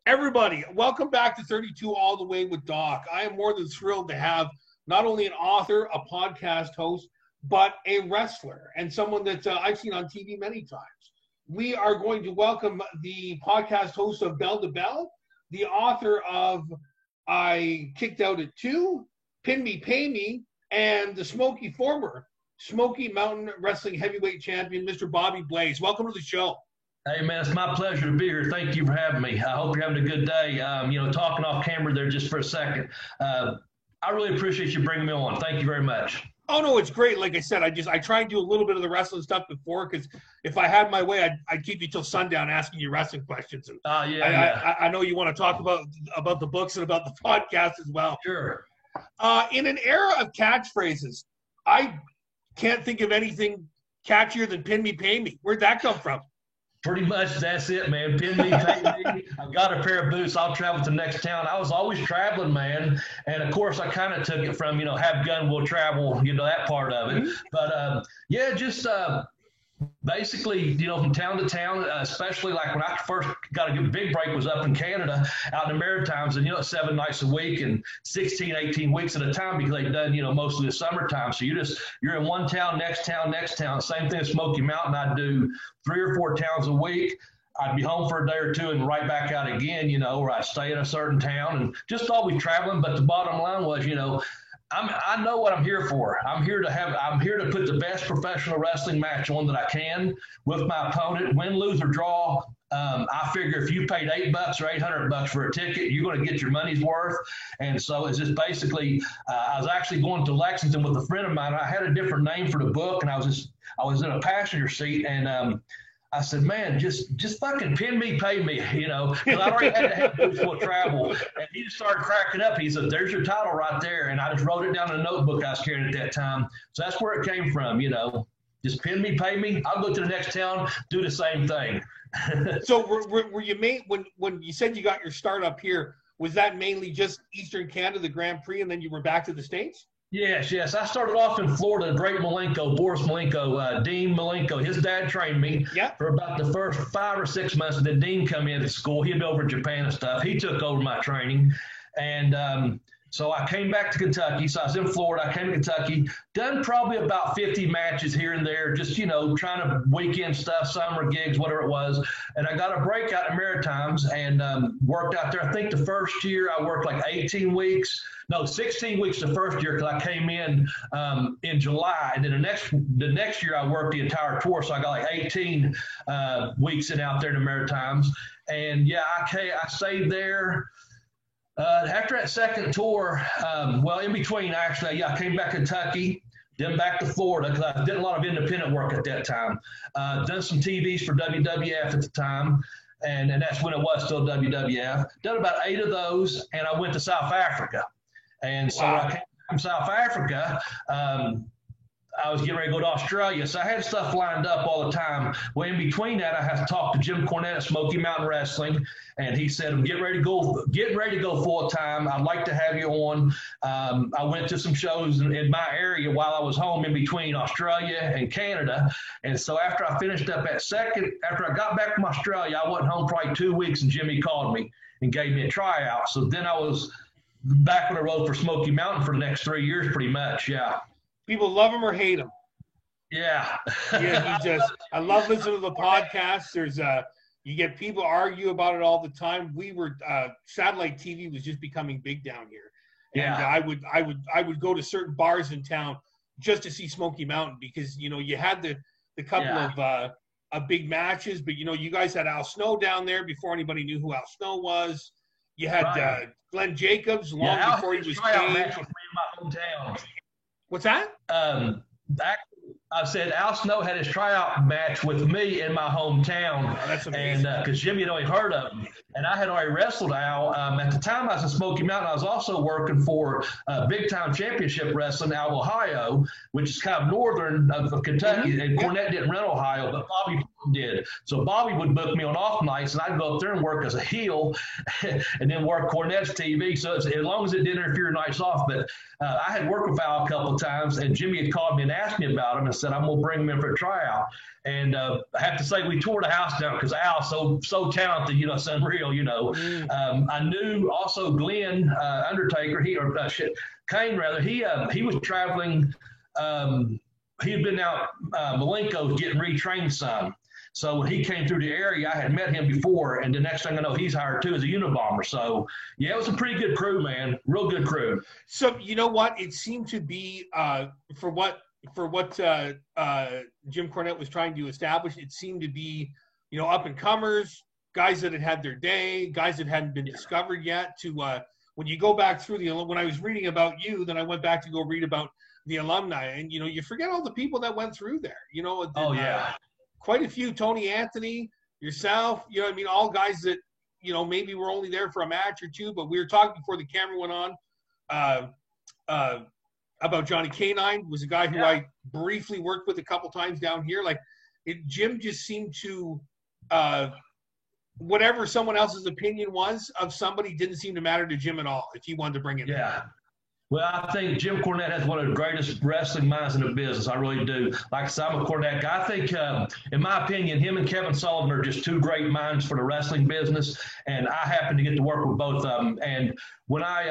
Everybody, welcome back to 32 All the Way with Doc. I am more than thrilled to have not only an author, a podcast host, but a wrestler and someone that I've seen on TV many times. We are going to welcome the podcast host of Bell to Bell, the author of I Kicked Out at 2, Pin Me, Pay Me, and the former Smoky Mountain Wrestling Heavyweight Champion, Mr. Bobby Blaze. Welcome to the show. Hey, man, it's my pleasure to be here. Thank you for having me. I hope you're having a good day. Talking off camera there just for a second. I really appreciate you bringing me on. Thank you very much. Oh, no, it's great. Like I said, I try and do a little bit of the wrestling stuff before, because if I had my way, I'd keep you till sundown asking you wrestling questions. And I know you want to talk about the books and about the podcast as well. Sure. In an era of catchphrases, I can't think of anything catchier than Pin Me, Pay Me. Where'd that come from? Pretty much that's it, man. Pin me, pay me. I've got a pair of boots. I'll travel to the next town. I was always traveling, man. And, of course, I kind of took it from, have gun, will travel, that part of it. But, basically, from town to town, especially like when I first got a big break was up in Canada, out in the Maritimes, and, 7 nights a week and 16, 18 weeks at a time, because they've done, mostly the summertime. So you're in one town, next town. Same thing at Smoky Mountain. I'd do 3 or 4 towns a week. I'd be home for a day or two and right back out again, or I'd stay in a certain town and just always traveling. But the bottom line was, I know what I'm here for. I'm here to put the best professional wrestling match on that I can with my opponent, win, lose, or draw. I figure if you paid $8 or $800 for a ticket, you're going to get your money's worth. And so it's just basically, I was actually going to Lexington with a friend of mine. I had a different name for the book, and I was in a passenger seat, and I said, man, just fucking pin me, pay me, because I already had to have boots for travel. And he just started cracking up. He said, there's your title right there. And I just wrote it down in a notebook I was carrying at that time. So that's where it came from, just pin me, pay me. I'll go to the next town, do the same thing. So were you when you said you got your start up here, was that mainly just Eastern Canada, the Grand Prix, and then you were back to the States? Yes. I started off in Florida. Great Malenko, Boris Malenko, Dean Malenko. His dad trained me for about the first 5 or 6 months. Then Dean come in to school. He'd been over in Japan and stuff. He took over my training. And so I came back to Kentucky. So I was in Florida. I came to Kentucky, done probably about 50 matches here and there, just, trying to weekend stuff, summer gigs, whatever it was. And I got a break out in Maritimes and worked out there. I think the first year I worked like 16 weeks the first year, because I came in July. And then the next year I worked the entire tour. So I got like 18 weeks out there in the Maritimes. And I stayed there. After that second tour, in between, actually, I came back to Kentucky, then back to Florida, because I did a lot of independent work at that time. Done some TVs for WWF at the time, and that's when it was still WWF. Done about 8 of those, and I went to South Africa. And so I came from South Africa. I was getting ready to go to Australia, so I had stuff lined up all the time. Well, in between that, I had to talk to Jim Cornette at Smoky Mountain Wrestling, and he said, "I'm getting ready to go full time. I'd like to have you on." I went to some shows in my area while I was home in between Australia and Canada, and so after I finished up after I got back from Australia, I wasn't home probably 2 weeks, and Jimmy called me and gave me a tryout. So then I was back on the road for Smoky Mountain for the next 3 years, pretty much. Yeah. People love him or hate him. Yeah. I love listening to the podcast. There's you get people argue about it all the time. Satellite TV was just becoming big down here. And I would go to certain bars in town just to see Smoky Mountain, because, you had the couple of big matches, but, you guys had Al Snow down there before anybody knew who Al Snow was. You had Glenn Jacobs long before he was match with me in my hometown. What's that? I said Al Snow had his tryout match with me in my hometown. Oh, that's amazing. And because Jimmy had only heard of him. And I had already wrestled Al. At the time I was in Smoky Mountain, I was also working for Big Time Championship Wrestling out of Ohio, which is kind of northern of Kentucky. Mm-hmm. And Cornette didn't run Ohio, but Bobby did. So Bobby would book me on off nights, and I'd go up there and work as a heel, and then work Cornette's TV. So as long as it didn't interfere nights off. But I had worked with Al a couple of times, and Jimmy had called me and asked me about him and said, "I'm gonna bring him in for a tryout." And I have to say, we tore the house down because Al's so talented, it's unreal, I knew also Glenn Undertaker, Kane rather, he was traveling. He had been out Malenko's getting retrained some. So when he came through the area, I had met him before, and the next thing I know, he's hired too as a Unabomber. So yeah, it was a pretty good crew, man, real good crew. So you know what? It seemed to be for what Jim Cornette was trying to establish, it seemed to be, up and comers, guys that had their day, guys that hadn't been discovered yet. When you go back through when I was reading about you, then I went back to go read about the alumni, and you forget all the people that went through there. Quite a few. Tony Anthony, yourself, all guys that maybe were only there for a match or two. But we were talking before the camera went on about Johnny Canine, was a guy who I briefly worked with a couple times down here. Jim just seemed to whatever someone else's opinion was of somebody didn't seem to matter to Jim at all if he wanted to bring it in. Well, I think Jim Cornette has one of the greatest wrestling minds in the business. I really do. Like I said, I'm a Cornette guy. I think, in my opinion, him and Kevin Sullivan are just two great minds for the wrestling business, and I happen to get to work with both of them. And when I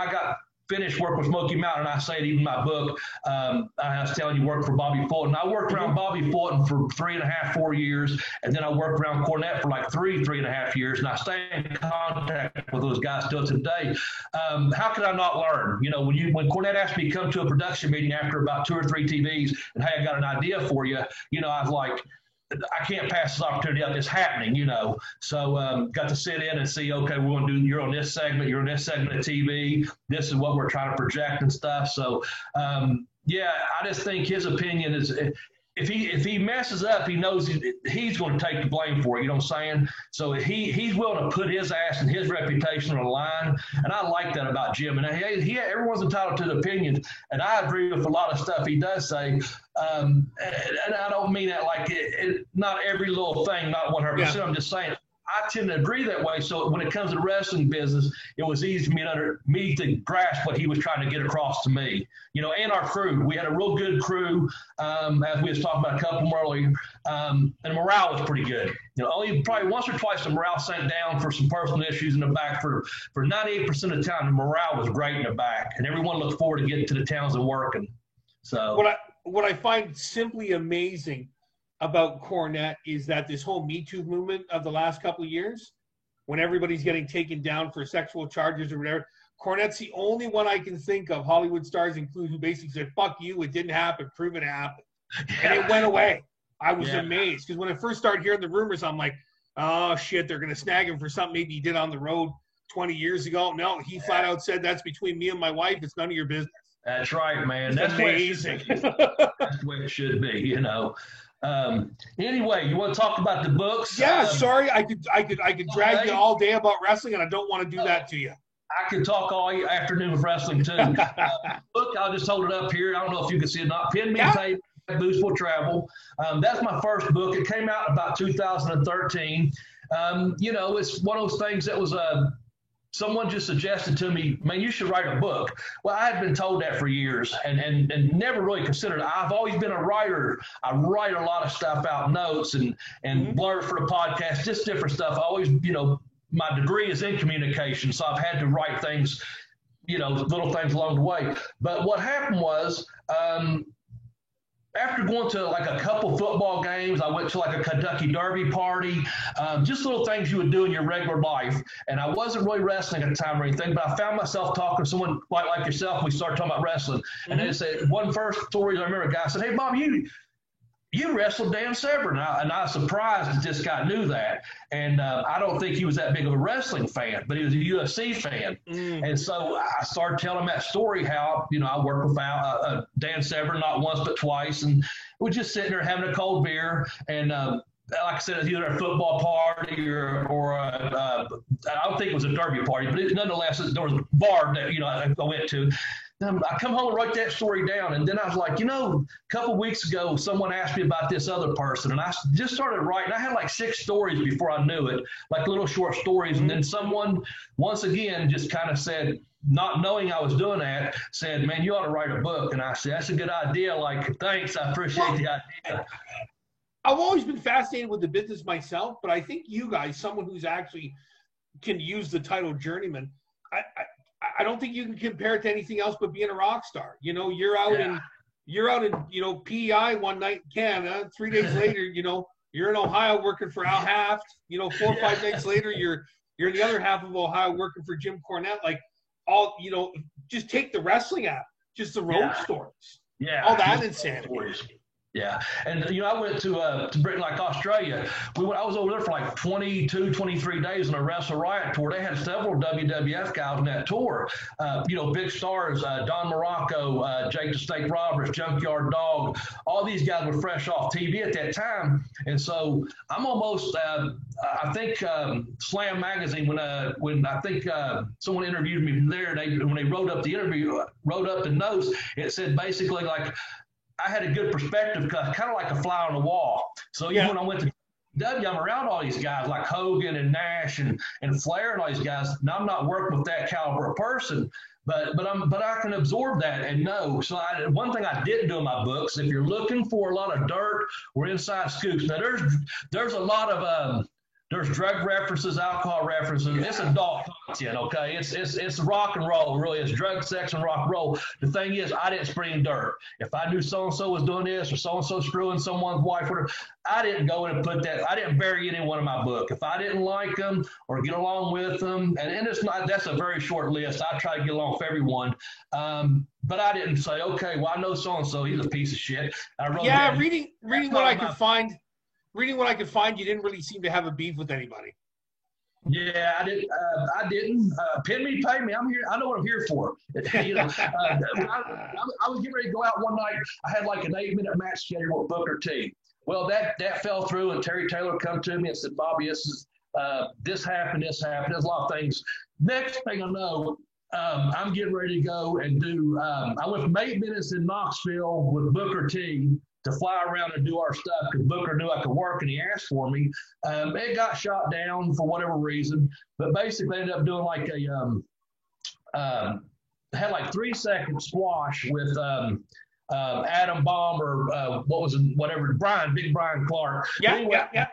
got finished work with Smoky Mountain, I say it even in my book, I was telling you, work for Bobby Fulton. I worked around Bobby Fulton for 3.5, 4 years, and then I worked around Cornette for like 3.5 years, and I stay in contact with those guys still today. How could I not learn? When Cornette asked me to come to a production meeting after about 2 or 3 TVs, and hey, I got an idea for you, I was like, I can't pass this opportunity up. It's happening, So got to sit in and see, okay, you're on this segment, you're on this segment of TV. This is what we're trying to project and stuff. So, I just think his opinion is, if he messes up, he knows he's going to take the blame for it. You know what I'm saying? So he's willing to put his ass and his reputation on the line, and I like that about Jim. And everyone's entitled to the opinions, and I agree with a lot of stuff he does say. And I don't mean that like not every little thing, not 100%. Yeah. I'm just saying I tend to agree that way. So when it comes to the wrestling business, it was easy for me to grasp what he was trying to get across to me, and our crew. We had a real good crew, as we was talking about a couple more earlier, and morale was pretty good. Only probably once or twice the morale sank down for some personal issues in the back. For 98% of the time, the morale was great in the back, and everyone looked forward to getting to the towns and working. So what I find simply amazing about Cornette is that this whole Me Too movement of the last couple of years, when everybody's getting taken down for sexual charges or whatever, Cornette's the only one I can think of, Hollywood stars include, who basically said, "Fuck you, it didn't happen, prove it happened." And it went away. I was amazed, because when I first started hearing the rumors, I'm like, oh shit, they're going to snag him for something maybe he did on the road 20 years ago. No, he flat out said, "That's between me and my wife. It's none of your business." That's right, man. That's amazing. That's the way it should be, Anyway, you want to talk about the books? Yeah, sorry, I could drag you all day about wrestling, and I don't want to do that to you. I could talk all afternoon with wrestling too. Look, I'll just hold it up here. I don't know if you can see it or not. Pin Me Tape, Boots Will Travel. That's my first book. It came out about 2013. It's one of those things that was someone just suggested to me, man, you should write a book. Well, I had been told that for years and never really considered it. I've always been a writer. I write a lot of stuff out, notes and blurs for the podcast, just different stuff. I always, my degree is in communication, so I've had to write things, little things along the way. But what happened was, after going to like a couple football games, I went to like a Kentucky Derby party, just little things you would do in your regular life. And I wasn't really wrestling at the time or anything, but I found myself talking to someone like yourself. We started talking about wrestling. And they said, one first story I remember, a guy said, "Hey, Bob, you wrestled Dan Severn." And I was surprised that this guy knew that. And I don't think he was that big of a wrestling fan, but he was a UFC fan. And so I started telling him that story, how, I worked with Dan Severn not once but twice. And we're just sitting there having a cold beer. And like I said, it was either a football party or I don't think it was a derby party, but nonetheless, there was a bar that, I went to. I come home and wrote that story down, and then I was like, a couple of weeks ago, someone asked me about this other person, and I just started writing. I had like 6 stories before I knew it, like little short stories, and then someone, once again, just kind of said, not knowing I was doing that, said, man, you ought to write a book. And I said, that's a good idea. Like, thanks, I appreciate the idea. I've always been fascinated with the business myself, but I think you guys, someone who's actually can use the title journeyman, I don't think you can compare it to anything else but being a rock star. You're out in PEI one night in Canada. 3 days later, you're in Ohio working for Al Haft. 4 or 5 nights later, you're in the other half of Ohio working for Jim Cornette. Like just take the wrestling out, just the road stories. Yeah. All that insanity. Yeah. And, I went to Britain, like Australia. I was over there for like 22, 23 days on a Wrestle Riot tour. They had several WWF guys on that tour. Big stars, Don Morocco, Jake the Snake Roberts, Junkyard Dog. All these guys were fresh off TV at that time. And so I'm almost, I think Slam Magazine, when I think someone interviewed me there, when they wrote up the notes, it said basically like, I had a good perspective, kind of like a fly on the wall. So even when I went to W, I'm around all these guys like Hogan and Nash and Flair and all these guys. Now I'm not working with that caliber of person, but I can absorb that and know. So one thing I didn't do in my books, if you're looking for a lot of dirt or inside scoops, now there's a lot of there's drug references, alcohol references. It's adult content, okay? It's rock and roll, really. It's drug, sex, and rock and roll. The thing is, I didn't spring dirt. If I knew so-and-so was doing this or so-and-so screwing someone's wife, whatever, I didn't go in and put that. I didn't bury anyone in my book. If I didn't like them or get along with them, and it's not, that's a very short list. I try to get along with everyone. But I didn't say, okay, well, I know so-and-so, he's a piece of shit. Reading what I could find. Reading what I could find, you didn't really seem to have a beef with anybody. Yeah, I didn't. Pin me, pay me. I'm here. I know what I'm here for. I was getting ready to go out one night. I had like an 8-minute match scheduled with Booker T. Well, that fell through, and Terry Taylor come to me and said, Bobby, this happened. There's a lot of things. Next thing I know, I'm getting ready to go and do. I went from 8 minutes in Knoxville with Booker T to fly around and do our stuff because Booker knew I could work and he asked for me. It got shot down for whatever reason, but basically I ended up doing like had like 3-second squash with Adam Bomb or Big Brian Clark. Yeah.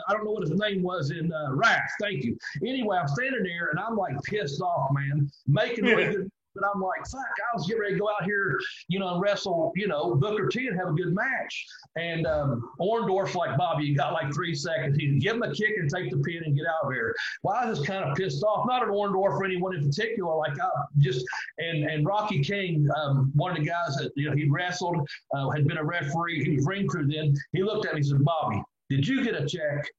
I don't know what his name was in Wrath. Thank you. Anyway, I'm standing there and I'm like pissed off, man, making really good. But I'm like, fuck, I was getting ready to go out here, and wrestle, Booker T and have a good match. And Orndorff's like, Bobby, you got like 3 seconds. He give him a kick and take the pin and get out of here. Well, I was just kind of pissed off, not at Orndorff or anyone in particular. Like and Rocky King, one of the guys that, he wrestled, had been a referee. He was ring crew then. He looked at me and said, Bobby, did you get a check?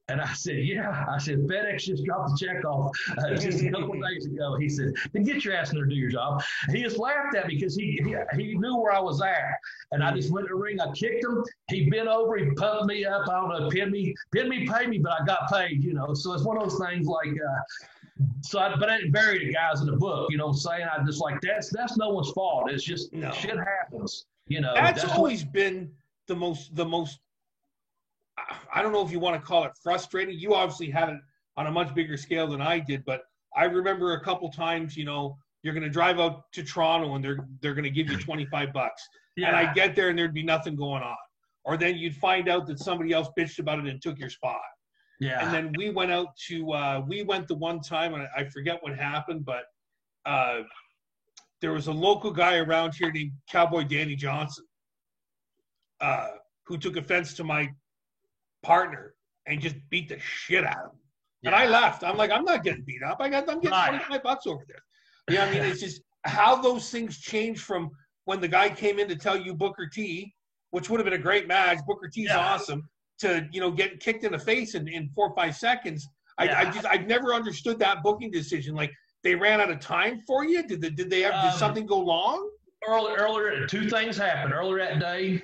And I said, yeah. I said, FedEx just dropped the check off just a couple of days ago. He said, then get your ass in there and do your job. He just laughed at me because he knew where I was at. And I just went to the ring. I kicked him. He bent over. He pumped me up. I don't know, pin me, pay me, but I got paid, So it's one of those things like, but I didn't bury the guys in the book, what I'm saying? I just like, that's no one's fault. It's just shit happens, That's always been the most, I don't know if you want to call it frustrating. You obviously had it on a much bigger scale than I did, but I remember a couple times, you're going to drive out to Toronto and they're going to give you $25. Yeah. And I'd get there and there'd be nothing going on. Or then you'd find out that somebody else bitched about it and took your spot. Yeah. And then we went out to, we went the one time, and I forget what happened, but there was a local guy around here named Cowboy Danny Johnson who took offense to my partner and just beat the shit out of him. Yeah. And I left. I'm like, I'm not getting beat up. I'm getting $25 over there. I mean, it's just how those things change from when the guy came in to tell you Booker T, which would have been a great match. Booker T's awesome, to getting kicked in the face in 4 or 5 seconds. I've never understood that booking decision. Like, they ran out of time for you. Did something go long? Earlier, 2 things happened earlier that day.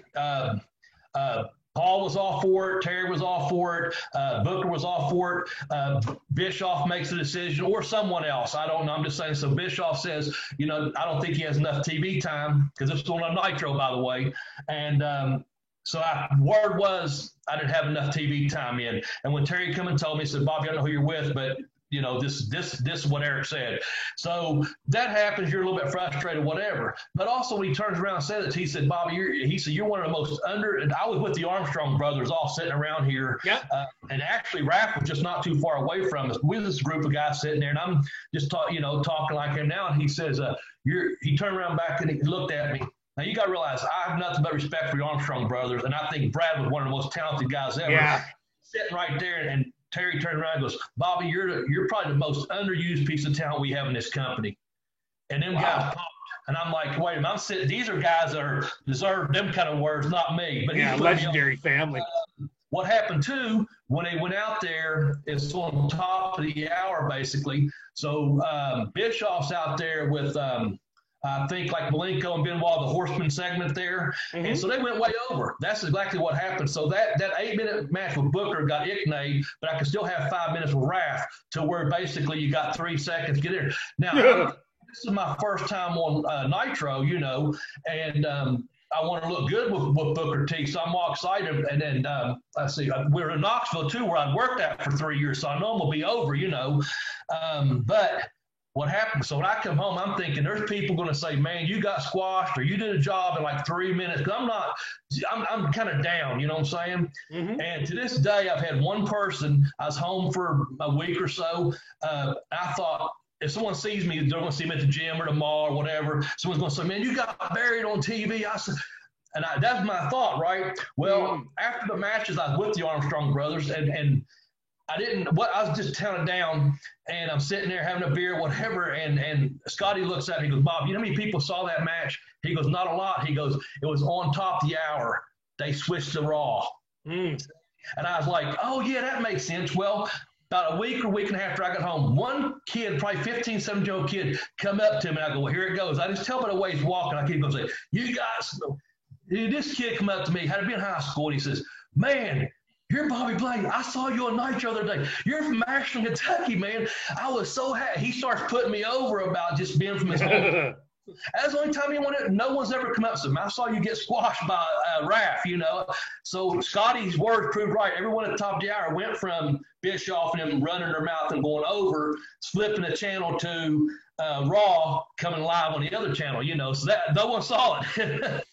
Paul was all for it. Terry was all for it. Booker was all for it. Bischoff makes the decision, or someone else. I don't know. I'm just saying. So Bischoff says, you know, I don't think he has enough TV time, because this was on Nitro, by the way. And so word was I didn't have enough TV time in. And when Terry come and told me, he said, Bobby, I don't know who you're with, but you know, this is what Eric said. So that happens. You're a little bit frustrated, whatever. But also when he turns around and says it, he said, Bobby, you're one of the most and I was with the Armstrong brothers all sitting around here. Yeah. And actually Raph was just not too far away from us. With this group of guys sitting there, and I'm just talking like him now. And he says, he turned around back and he looked at me. Now you got to realize I have nothing but respect for the Armstrong brothers. And I think Brad was one of the most talented guys ever. Yeah. Sitting right there, and Terry turned around and goes, Bobby, you're probably the most underused piece of talent we have in this company. And them guys popped. And I'm like, wait a minute, I'm sitting, these are guys that deserve them kind of words, not me. But yeah, legendary family. What happened too, when they went out there, it's on top of the hour, basically. So Bischoff's out there with I think like Malenko and Benoit, the Horseman segment there. Mm-hmm. And so they went way over. That's exactly what happened. So that 8-minute match with Booker got Ickney, but I could still have 5 minutes with Raph, to where basically you got 3 seconds to get in. Now, this is my first time on Nitro, you know, and I want to look good with Booker T, so I'm all excited. And then, let's see, we're in Knoxville too, where I'd worked at for 3 years, so I know I'm going to be over, you know. But what happened? So when I come home, I'm thinking there's people going to say, man, you got squashed, or you did a job in like 3 minutes. Because I'm kind of down, you know what I'm saying? Mm-hmm. And to this day, I've had one person, I was home for a week or so. I thought, if someone sees me, they're going to see me at the gym or the mall or whatever. Someone's going to say, man, you got buried on TV. I said, that's my thought, right? Well, after the matches, I was with the Armstrong brothers, and I was just counting down, and I'm sitting there having a beer, whatever, and Scotty looks at me and goes, Bob, you know how many people saw that match? He goes, not a lot. He goes, it was on top of the hour. They switched to Raw. And I was like, oh, yeah, that makes sense. Well, about a week and a half after I got home, one kid, probably 15, 17-year-old kid, come up to me, and I go, well, here it goes. I just tell by the way he's walking, I keep going say, you guys, this kid come up to me, had to be in high school, and he says, man, you're Bobby Blaine. I saw you on Nitro the other day. You're from Ashland, Kentucky, man. I was so happy. He starts putting me over about just being from his home. That's the only time he wanted. No one's ever come up and said, I saw you get squashed by Raph, you know. So Scotty's words proved right. Everyone at the top of the hour went from Bischoff and him running their mouth and going over, flipping the channel to Raw, coming live on the other channel, you know. So that no one saw it.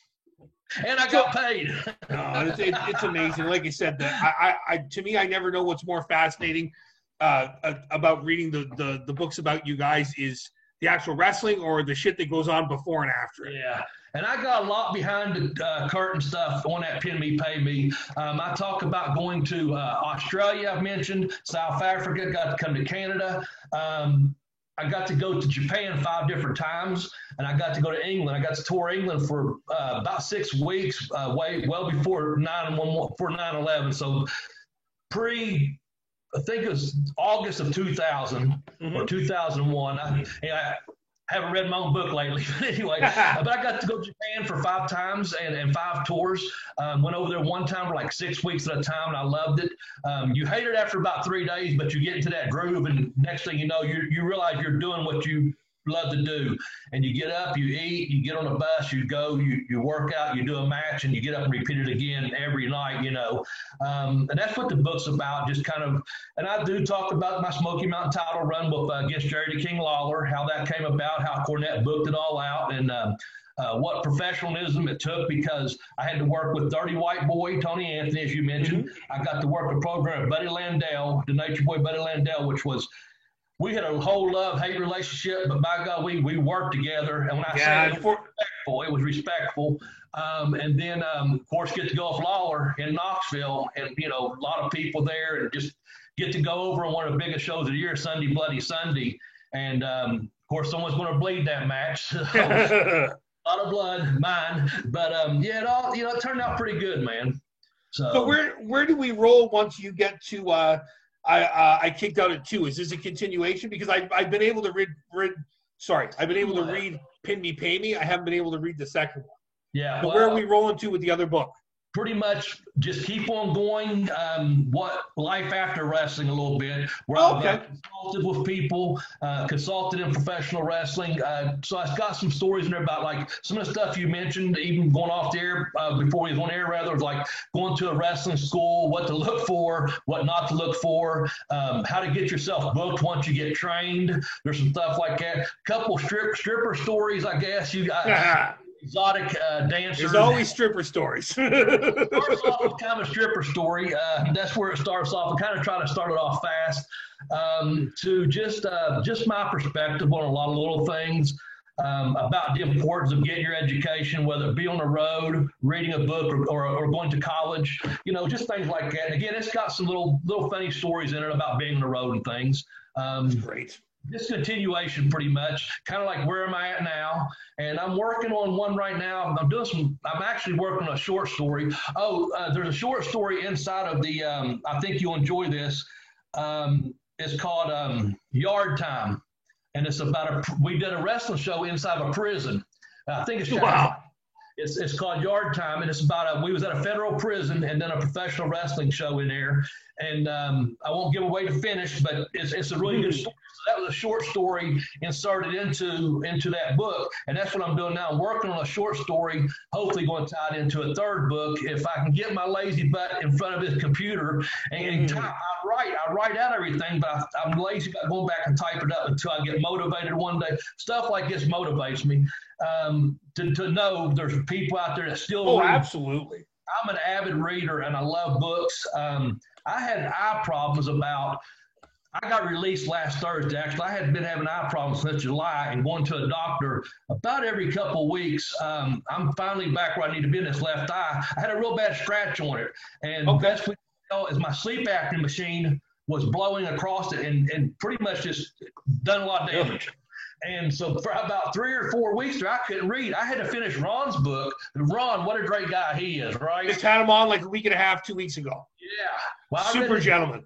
And I got paid. It's amazing. Like you said, to me, I never know what's more fascinating about reading the books about you guys is the actual wrestling or the shit that goes on before and after it. Yeah. And I got a lot behind the curtain stuff on that Pin Me, Pay Me. I talk about going to Australia, I've mentioned, South Africa, got to come to Canada. I got to go to Japan 5 different times, and I got to go to England. I got to tour England for about 6 weeks, well before 9/11. So I think it was August of 2000 or 2001. I haven't read my own book lately, but anyway. But I got to go to Japan for 5 times and 5 tours. Went over there one time for like 6 weeks at a time, and I loved it. You hate it after about 3 days, but you get into that groove, and next thing you know, you realize you're doing what you love to do. And you get up, you eat, you get on a bus, you go, you work out, you do a match, and you get up and repeat it again every night, you know. And that's what the book's about, just kind of. And I do talk about my Smoky Mountain title run with against Jerry the King Lawler, how that came about, how Cornette booked it all out, and what professionalism it took, because I had to work with Dirty White Boy, Tony Anthony, as you mentioned. I got to work the program with Buddy Landell, the Nature Boy Buddy Landell, which was, we had a whole love-hate relationship, but by God, we worked together. And when I say it was respectful. And then, of course, get to go with Lawler in Knoxville, and, you know, a lot of people there, and just get to go over on one of the biggest shows of the year, Sunday Bloody Sunday. And, of course, someone's going to bleed that match. A lot of blood, mine. But, yeah, it all, you know, it turned out pretty good, man. So where do we roll once you get to I kicked out at 2. Is this a continuation? Because I've been able to read Pin Me, Pay Me. I haven't been able to read the second one. Yeah. But where are we rolling to with the other book? pretty much just keep on going. What life after wrestling a little bit, where I've consulted with people, consulted in professional wrestling. So I've got some stories in there about like some of the stuff you mentioned, even going off the air before we was on air, rather, like going to a wrestling school, what to look for, what not to look for, how to get yourself booked once you get trained. There's some stuff like that. A couple stripper stories, I guess. You got exotic dancers. There's always stripper stories. Starts off with kind of a stripper story. That's where it starts off. I kind of try to start it off fast to just my perspective on a lot of little things about the importance of getting your education, whether it be on the road, reading a book, or going to college. You know, just things like that. And again, it's got some little funny stories in it about being on the road and things. Great. Just continuation, pretty much, kind of like where am I at now? And I'm working on one right now. I'm actually working on a short story. There's a short story inside of the, I think you'll enjoy this. It's called Yard Time. And it's about we did a wrestling show inside of a prison. I think it's wow. It's called Yard Time, and it's about we was at a federal prison and then a professional wrestling show in there. And I won't give away the finish, but it's a really good story. So that was a short story inserted into that book, and that's what I'm doing now. I'm working on a short story, hopefully going to tie it into a third book. If I can get my lazy butt in front of this computer and type, I write out everything, but I'm lazy about going back and type it up until I get motivated one day. Stuff like this motivates me to know there's people out there that still read. Absolutely. I'm an avid reader, and I love books. I had eye problems I got released last Thursday. Actually, I had been having eye problems since July and going to a doctor about every couple of weeks. I'm finally back where I need to be in this left eye. I had a real bad scratch on it. And best we know is my sleep apnea machine was blowing across it and pretty much just done a lot of damage. And so for about 3 or 4 weeks there, I couldn't read. I had to finish Ron's book. Ron, what a great guy he is, right? Just had him on like a week and a half, 2 weeks ago. Yeah. Well, super gentleman.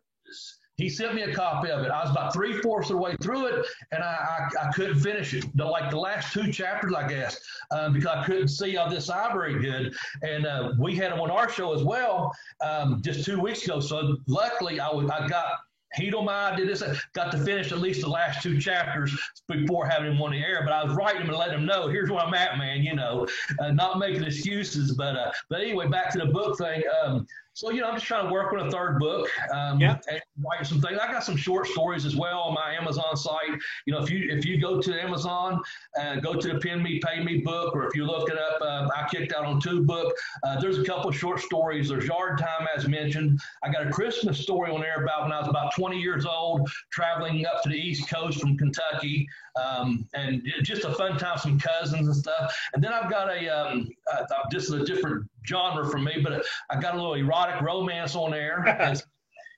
He sent me a copy of it. I was about 3/4 of the way through it, and I couldn't finish it. The last 2 chapters, I guess, because I couldn't see all this eye very good. And we had him on our show as well just 2 weeks ago. So luckily, I got heat on my eye, did this, got to finish at least the last 2 chapters before having him on the air. But I was writing him and letting him know, here's where I'm at, man. You know, not making excuses. But anyway, back to the book thing. So, you know, I'm just trying to work on a third book and write some things. I got some short stories as well on my Amazon site. You know, if you go to Amazon, go to the Pin Me, Pay Me book, or if you look it up, I kicked out on 2 book. There's a couple of short stories. There's Yard Time, as mentioned. I got a Christmas story on there about when I was about 20 years old, traveling up to the East Coast from Kentucky. And just a fun time, some cousins and stuff. And then I've got just a different genre from me, but I got a little erotic romance on there.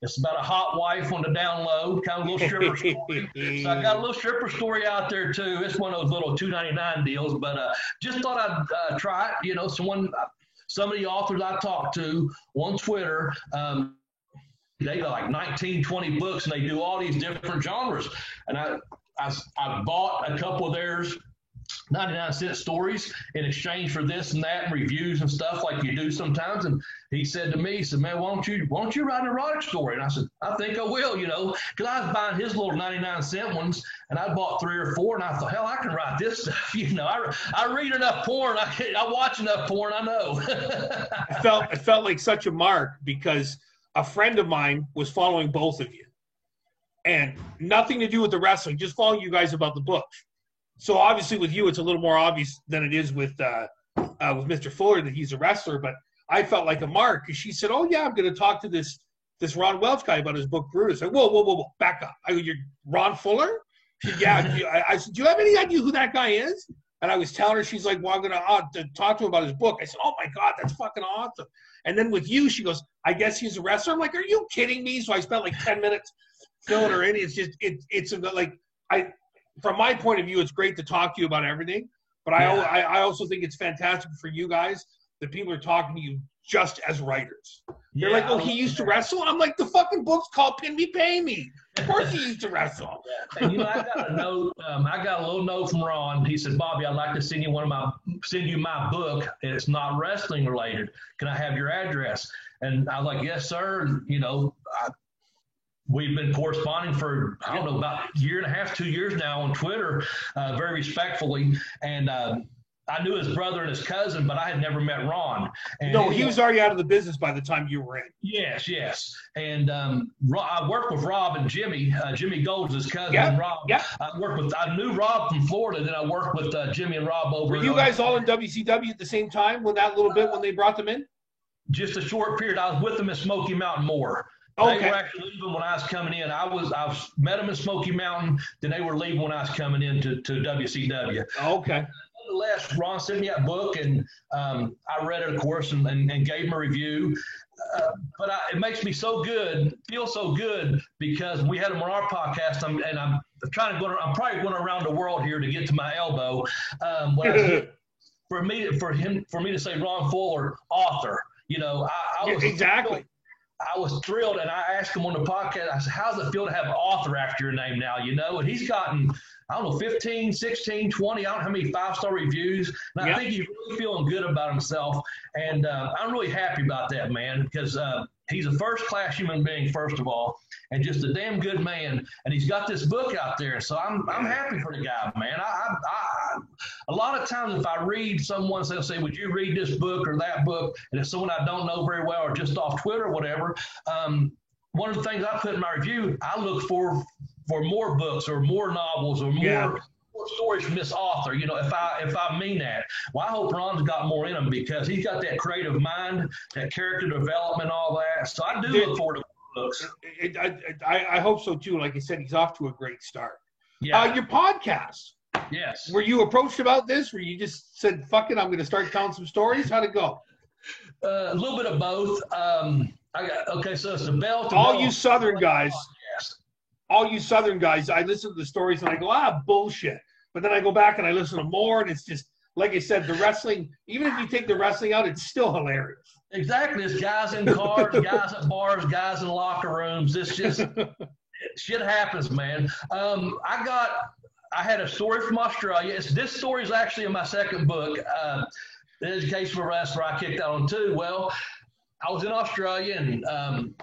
It's about a hot wife on the down low, kind of a little stripper story. So I got a little stripper story out there too. It's one of those little $2.99 deals, but just thought I'd try it. You know, some of the authors I talked to on Twitter, they got like 19, 20 books, and they do all these different genres. And I bought a couple of theirs 99-cent stories in exchange for this and that and reviews and stuff like you do sometimes. And he said to me, he said, man, why don't you write an erotic story? And I said, I think I will, you know, because I was buying his little 99-cent ones, and I bought 3 or 4, and I thought, hell, I can write this stuff. You know, I read enough porn. I watch enough porn. I know. It felt like such a mark because a friend of mine was following both of you. And nothing to do with the wrestling, just following you guys about the books. So obviously with you, it's a little more obvious than it is with Mr. Fuller that he's a wrestler. But I felt like a mark because she said, "Oh yeah, I'm going to talk to this Ron Welch guy about his book Brutus." I said, whoa, back up. I go, "You're Ron Fuller?" She said, "Yeah." I said, "Do you have any idea who that guy is?" And I was telling her, she's like, "Well, I'm going to talk to him about his book." I said, "Oh my God, that's fucking awesome." And then with you, she goes, "I guess he's a wrestler." I'm like, "Are you kidding me?" So I spent like 10 minutes filling her in. It's just it's like from my point of view, it's great to talk to you about everything. But I also think it's fantastic for you guys that people are talking to you just as writers. They're like, oh, he used to wrestle? And I'm like, the fucking book's called Pin Me, Pay Me. Of course he used to wrestle. And, you know, I got a note. I got a little note from Ron. He said, Bobby, I'd like to send you my book, and it's not wrestling related. Can I have your address? And I was like, yes, sir. And, you know, we've been corresponding for, I don't know, about a year and a half, 2 years now on Twitter, very respectfully. And I knew his brother and his cousin, but I had never met Ron. And no, he was already out of the business by the time you were in. Yes, yes. And I worked with Rob and Jimmy. Jimmy Gold's his cousin. And Rob. Yeah. I knew Rob from Florida, then I worked with Jimmy and Rob over. Were you guys all in WCW at the same time when they brought them in? Just a short period. I was with them at Smoky Mountain more. Okay. They were actually leaving when I was coming in. I met them in Smoky Mountain. Then they were leaving when I was coming in to WCW. Okay. Nonetheless, Ron sent me that book, and I read it, of course, and gave him a review. But it makes me feel so good, because we had him on our podcast, I'm probably going around the world here to get to my elbow. For me to say Ron Fuller, author, you know, I was exactly. I was thrilled, and I asked him on the podcast, I said, how does it feel to have an author after your name now, you know? And he's gotten, I don't know, 15, 16, 20, I don't know how many 5-star reviews. And I think he's really feeling good about himself. And I'm really happy about that, man, because he's a first-class human being, first of all, and just a damn good man. And he's got this book out there. So I'm happy for the guy, man. A lot of times if I read someone, they'll say, would you read this book or that book? And if someone I don't know very well or just off Twitter or whatever, one of the things I put in my review, I look for more books or more novels or more stories from this author, you know, if I mean that. Well, I hope Ron's got more in him, because he's got that creative mind, that character development, all that. So I do look forward to books. I hope so too. Like I said, he's off to a great start. Yeah. Your podcast. Yes. Were you approached about this, or you just said, fuck it, I'm going to start telling some stories? How'd it go? A little bit of both. So it's the Bell to All Bell you Southern guys. Podcast. All you Southern guys, I listen to the stories and I go, bullshit. But then I go back and I listen to more, and it's just, like I said, the wrestling, even if you take the wrestling out, it's still hilarious. Exactly. It's guys in cars, guys at bars, guys in locker rooms. It's just, shit happens, man. I had a story from Australia. This story is actually in my second book, The Education of a Wrestler. I kicked out on too. Well, I was in Australia, and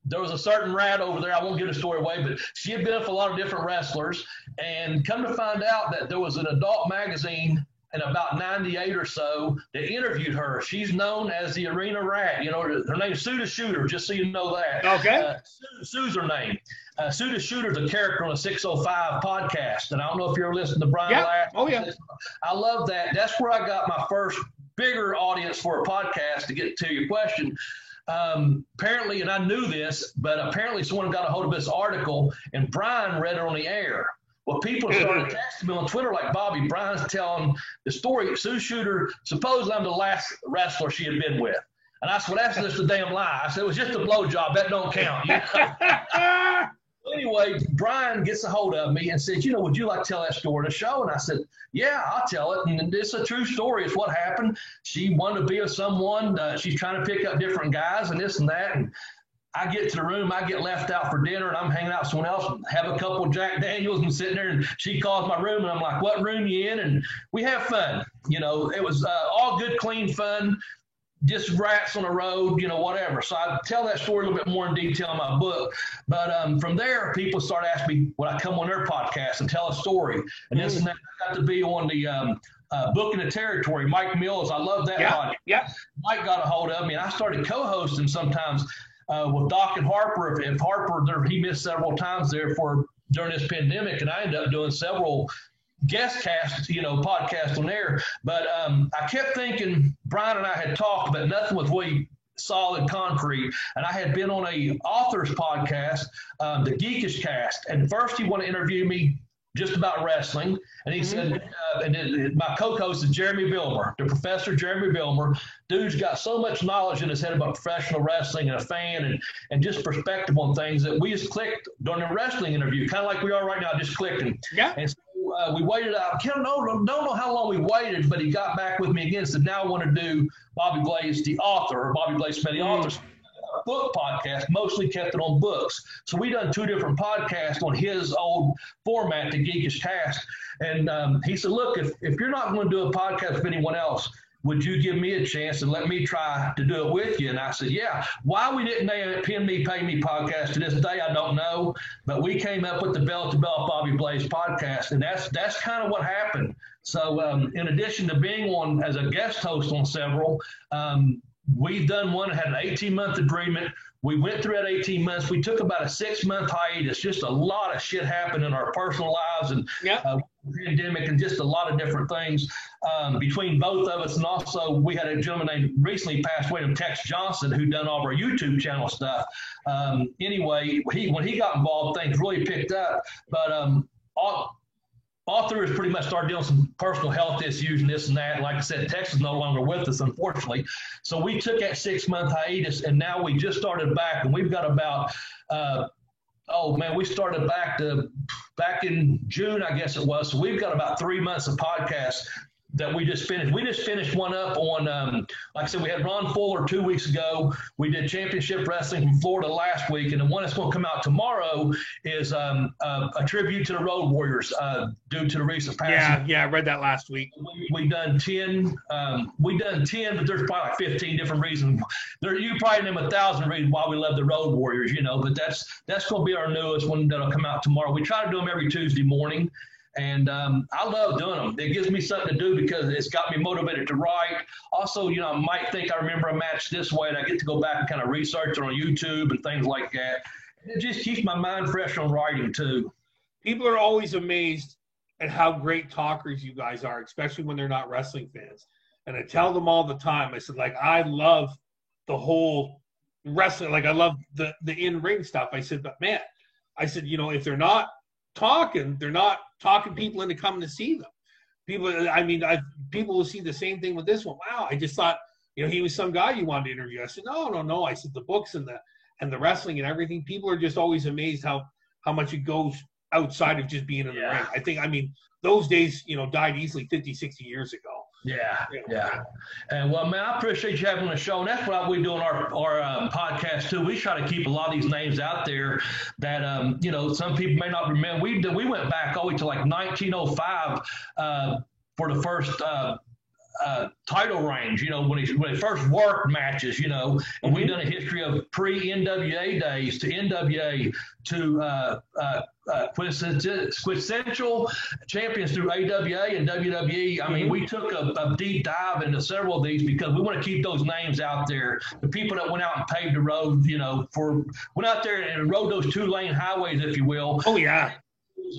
there was a certain rat over there. I won't give the story away, but she had been with a lot of different wrestlers, and come to find out that there was an adult magazine in about 98 or so that interviewed her. She's known as the Arena Rat. You know, her name's Sue the Shooter, just so you know that. Okay. Sue's her name. Sue the Shooter's a character on a 605 podcast, and I don't know if you ever listened to Brian Lash. Oh, yeah. I love that. That's where I got my first bigger audience for a podcast, to get to your question. Apparently, and I knew this, but apparently someone got a hold of this article, and Brian read it on the air. Well, people started texting me on Twitter like, Bobby, Brian's telling the story. Sue Shooter, supposedly I'm the last wrestler she had been with. And I said, well, that's just a damn lie. I said, it was just a blowjob. That don't count. You know? Anyway, Brian gets a hold of me and said, you know, would you like to tell that story on the show? And I said, yeah, I'll tell it. And it's a true story. It's what happened. She wanted to be with someone. She's trying to pick up different guys and this and that. And I get to the room, I get left out for dinner, and I'm hanging out with someone else, and have a couple of Jack Daniels, and sitting there, and she calls my room, and I'm like, what room you in? And we have fun. You know, it was all good, clean fun, just rats on the road, you know, whatever. So I tell that story a little bit more in detail in my book. But from there, people start asking me, would I come on their podcast and tell a story? And this and that. I got to be on the Booking the Territory. Mike Mills, I love that podcast. Yeah. Mike got a hold of me, and I started co-hosting sometimes with Doc and Harper. If Harper, he missed several times there during this pandemic, and I ended up doing several guest casts, you know, podcasts on there. But I kept thinking, Brian and I had talked, but nothing was really solid, concrete. And I had been on a author's podcast, the Geekish Cast, and first he wanted to interview me just about wrestling. And he said, my co-host is Jeremy Vilmer, the professor Jeremy Vilmer. Dude's got so much knowledge in his head about professional wrestling and a fan and just perspective on things that we just clicked during the wrestling interview, kind of like we are right now, just clicking. Yeah. And so we waited out. I don't know how long we waited, but he got back with me again and said, now I want to do Bobby Blaze, the author, or Bobby Blaze Smith, the author. Book podcast, mostly kept it on books. So we done 2 different podcasts on his old format, The Geekish Task. And he said, look, if you're not going to do a podcast with anyone else, would you give me a chance and let me try to do it with you? And I said, yeah. Why we didn't name it Pin Me, Pay Me podcast to this day, I don't know. But we came up with the Bell to Bell Bobby Blaze podcast, and that's kind of what happened. So in addition to being on as a guest host on several, we've done one that had an 18-month agreement. We went through that 18 months. We took about a 6-month hiatus. Just a lot of shit happened in our personal lives and pandemic and just a lot of different things between both of us. And also we had a gentleman named recently passed away named Tex Johnson who done all of our YouTube channel stuff. Anyway, when he got involved, things really picked up. But all through us pretty much started dealing with some personal health issues and this and that. Like I said, Tex is no longer with us, unfortunately. So we took that 6-month hiatus, and now we just started back, and we've got about, we started back in June, I guess it was. So we've got about 3 months of podcasts that we just finished. We just finished one up on, like I said, we had Ron Fuller 2 weeks ago. We did Championship Wrestling from Florida last week. And the one that's going to come out tomorrow is a tribute to the Road Warriors due to the recent passing. Yeah, I read that last week. We've done 10. We've done 10, but there's probably like 15 different reasons. You probably name 1,000 reasons why we love the Road Warriors, but that's going to be our newest one that'll come out tomorrow. We try to do them every Tuesday morning. And I love doing them. It gives me something to do because it's got me motivated to write. Also, I might think I remember a match this way, and I get to go back and kind of research it on YouTube and things like that. And it just keeps my mind fresh on writing, too. People are always amazed at how great talkers you guys are, especially when they're not wrestling fans. And I tell them all the time, I said, I love the whole wrestling. I love the in-ring stuff. I said, but, man, if they're not talking, they're not talking people into coming to see them. People will see the same thing with this one. Wow, I just thought, he was some guy you wanted to interview. I said, no. I said the books and the wrestling and everything. People are just always amazed how much it goes outside of just being in the ring. Those days, died easily 50, 60 years ago. Yeah. And well, man, I appreciate you having the show. And that's what we do on our podcast too. We try to keep a lot of these names out there that some people may not remember. We went back all the way to like 1905 for the first title range, when he first worked matches, and we've done a history of pre-NWA days to NWA to quintessential champions through AWA and WWE. We took a deep dive into several of these because we want to keep those names out there. The people that went out and paved the road, went out there and rode those 2-lane highways, if you will. Oh, yeah.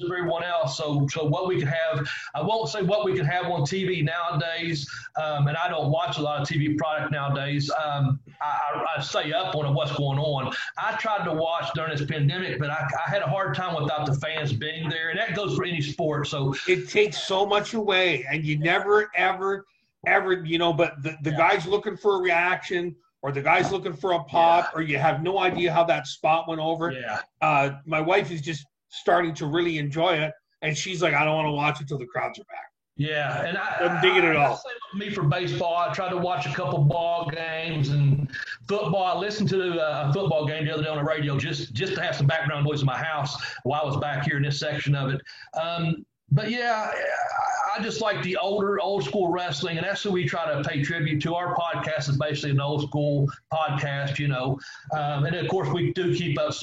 Everyone else. So what we can have, I won't say what we can have on TV nowadays, and I don't watch a lot of TV product nowadays. I stay up on what's going on. I tried to watch during this pandemic, but I had a hard time without the fans being there, and that goes for any sport. So it takes so much away, and you never, ever, but the guy's looking for a reaction, or the guy's looking for a pop, or you have no idea how that spot went over. My wife is just starting to really enjoy it, and she's like, I don't want to watch it till the crowds are back. Yeah, and I'm digging it all. Same with me for baseball. I tried to watch a couple ball games and football. I listened to a football game the other day on the radio just to have some background noise in my house while I was back here in this section of it. But yeah, I just like the old school wrestling, and that's who we try to pay tribute to. Our podcast is basically an old school podcast, and of course we do keep up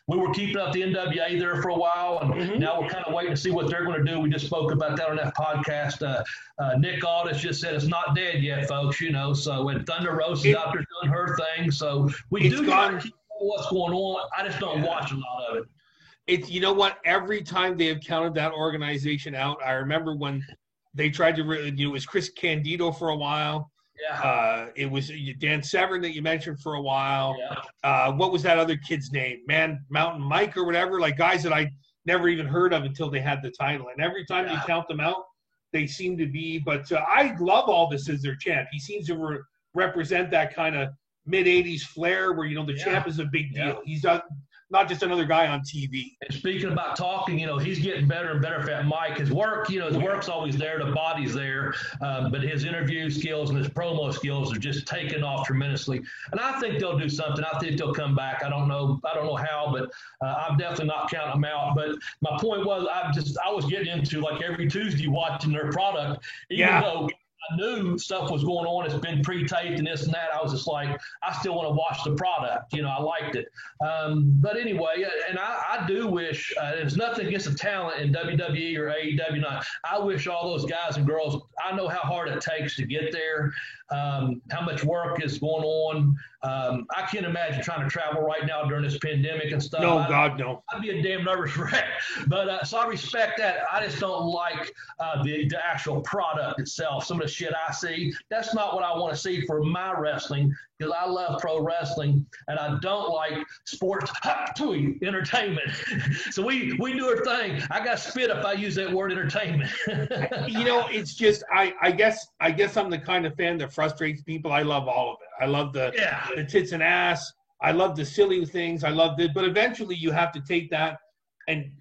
we were keeping up the NWA there for a while, and now we're kind of waiting to see what they're going to do. We just spoke about that on that podcast. Nick Aldis just said it's not dead yet, folks, so when Thunder Rosa is out there doing her thing, so we do try to keep up what's going on. I just don't watch a lot of it. It's, every time they have counted that organization out, I remember when they tried to it was Chris Candido for a while. Yeah. It was Dan Severn that you mentioned for a while. Yeah. What was that other kid's name? Mountain Mike or whatever, like guys that I never even heard of until they had the title. And every time you count them out, they seem to be. But I love Aldis as their champ. He seems to represent that kind of mid-'80s flair where, the champ is a big deal. He's done not just another guy on TV. And speaking about talking, he's getting better and better for that mic. His work, his work's always there, the body's there, but his interview skills and his promo skills are just taking off tremendously. And I think they'll do something. I think they'll come back. I don't know how, but I'm definitely not counting them out. But my point was, I was getting into, like, every Tuesday watching their product, even though I knew stuff was going on. It's been pre-taped and this and that. I was just like, I still want to watch the product. I liked it. But anyway, and I do wish, there's nothing against the talent in WWE or AEW. I wish all those guys and girls, I know how hard it takes to get there, how much work is going on. I can't imagine trying to travel right now during this pandemic and stuff. No, God, no. I'd be a damn nervous wreck. But so I respect that. I just don't like the actual product itself. Some of the shit I see, that's not what I want to see for my wrestling, because I love pro wrestling and I don't like sports entertainment. So we do our thing. I got spit if I use that word entertainment. It's just I guess I'm the kind of fan that frustrates people. I love all of it. I love the tits and ass. I love the silly things. I love it, but eventually you have to take that. And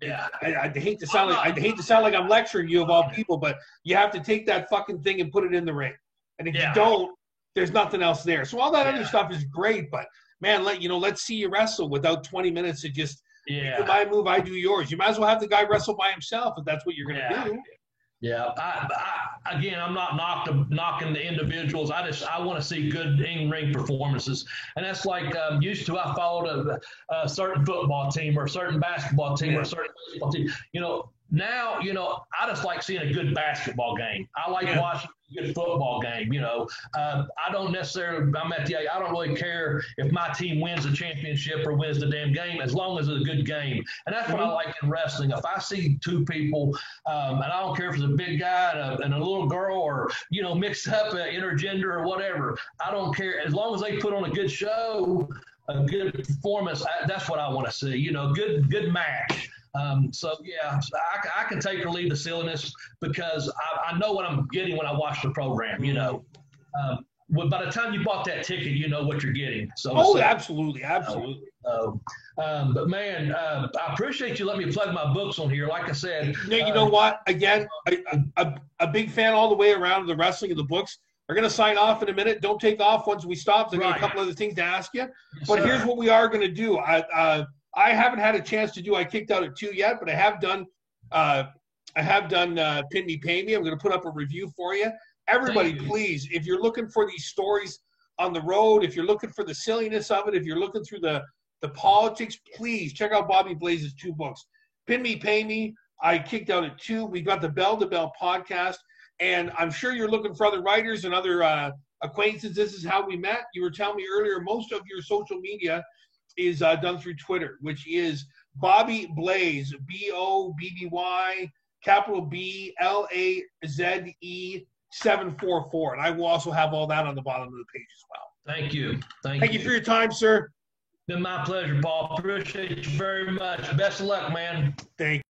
I hate to sound like I'm lecturing you of all people, but you have to take that fucking thing and put it in the ring. And if you don't, there's nothing else there. So all that other stuff is great, but man, let's see you wrestle without 20 minutes of just you do my move, I do yours. You might as well have the guy wrestle by himself if that's what you're going to do. Yeah, again, I'm not knocking the individuals. I want to see good in-ring performances, and that's like used to. I followed a certain football team or a certain basketball team or a certain baseball team. Now, I just like seeing a good basketball game. I like watching a good football game. I don't necessarily. I don't really care if my team wins the championship or wins the damn game, as long as it's a good game. And that's what I like in wrestling. If I see two people, and I don't care if it's a big guy and a little girl, or mixed up intergender or whatever, I don't care. As long as they put on a good show, a good performance, that's what I want to see. Good match. I can take or leave the silliness, because I know what I'm getting when I watch the program. By the time you bought that ticket, you know what you're getting. Absolutely. But man, I appreciate you letting me plug my books on here. Like I said, you know what? Again, a big fan all the way around of the wrestling and the books. We're going to sign off in a minute. Don't take off once we stop. I've got a couple other things to ask you. But here's what we are going to do. I haven't had a chance to do I Kicked Out at 2 yet, but I have done Pin Me Pay Me. I'm going to put up a review for you. Everybody, please, if you're looking for these stories on the road, if you're looking for the silliness of it, if you're looking through the politics, please check out Bobby Blaze's 2 books. Pin Me Pay Me, I Kicked Out at 2. We've got the Bell to Bell podcast, and I'm sure you're looking for other writers and other acquaintances. This is how we met. You were telling me earlier, most of your social media is done through Twitter, which is Bobby Blaze, BOBBY, capital BLAZE 744. And I will also have all that on the bottom of the page as well. Thank you. Thank you for your time, sir. Been my pleasure, Paul. Appreciate you very much. Best of luck, man. Thank you.